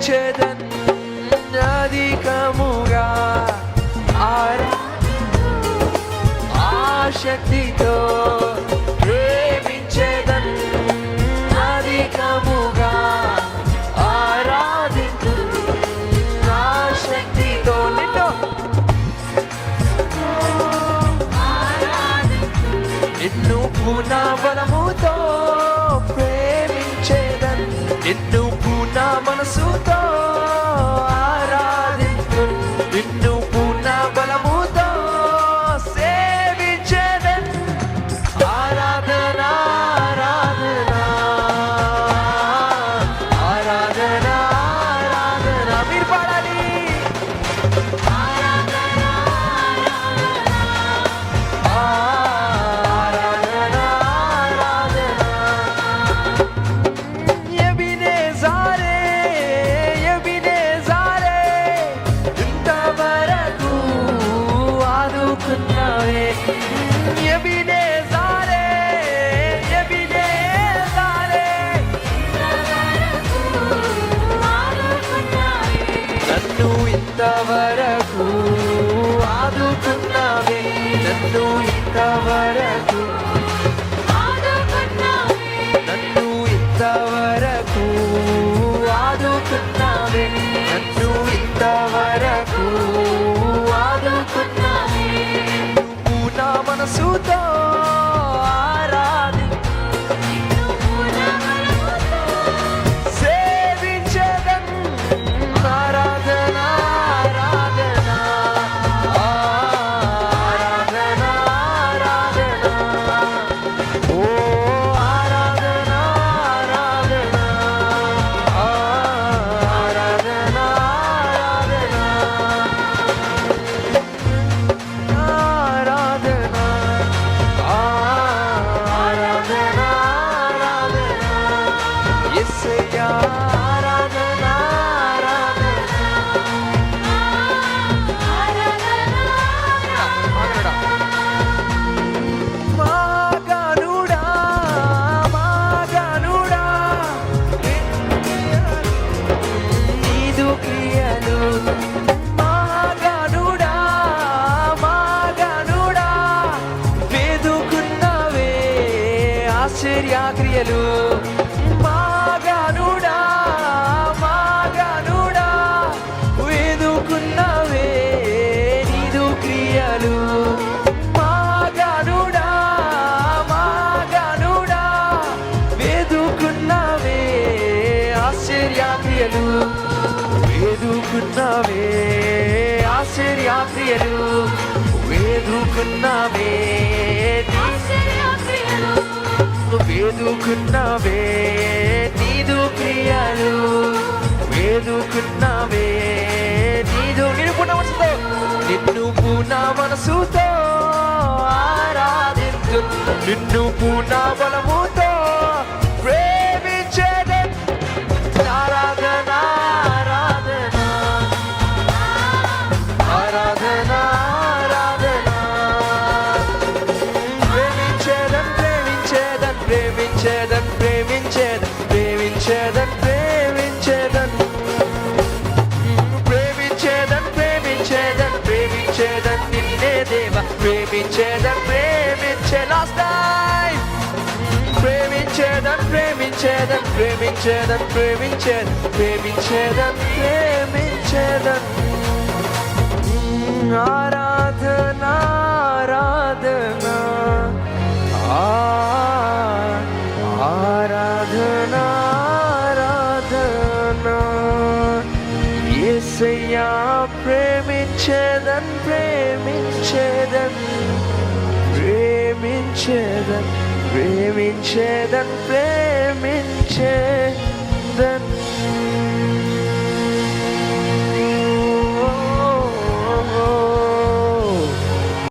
ప్రేమించేదన్ అధికముగా ఆశక్తితో ప్రేమించేదన్ అధికముగా ఆరాధించు ఆశక్తితో నిన్ను పూర్ణ బలముతో ప్రేమించేదన్ నిన్ను పూర్ణ మనసుతో ఆరాధించు నిన్ను పూర్ణ బలముతో సేవించేదన్ ఆరాధన ఆరాధన ఆరాధన ఆరాధన మీరు పాడాలి ఇంతవరకు ఆదుకున్నావే నన్ను ఇంతవరకు నన్ను ఇంతవరకు ఆదుకున్నావే నన్ను ఇంతవరకు ఆదుకున్నావే పూర్ణ మనసుతో ఆశ్చర్యక్రియలు మాగనుడా మాగనుడా వేదుకున్నవే నీదు క్రియలు మాగనుడా మాగనుడా వేదుకున్నవే ఆశ్చర్యక్రియలు వేదుకున్నవే ఆశ్చర్యక్రియలు వేదుకున్నవే వేదుకున్నవే నీదు క్రియలు వేదుకున్నవే నీదు నిన్ను పూర్ణ మనసుతో ఆరాధించు నిన్ను పూర్ణ బలముతో ప్రేమించేదన్ ఆరాధన ఆరాధన ఆరాధన ప్రేమించేదన్ ప్రేమించేదన్ ప్రేమించేదన్ ప్రేమించేదన్ ప్రేమించేదన్ ప్రేమించేదన్ ప్రేమించేదన్ నిన్నే దేవ ప్రేమించేదన్ ప్రేమించే లాస్ట్ టైం ప్రేమించేదన్ ప్రేమించేదన్ ప్రేమించేదన్ ప్రేమించేదన్ ప్రేమించేదన్ ప్రేమించేదన్ ఆరాధన ఆరాధన ఆరాధన ఆరాధన యేసయ్యా ప్రేమించేదన్ ప్రేమించేదన్ ప్రేమించేదన్ ప్రేమించేదన్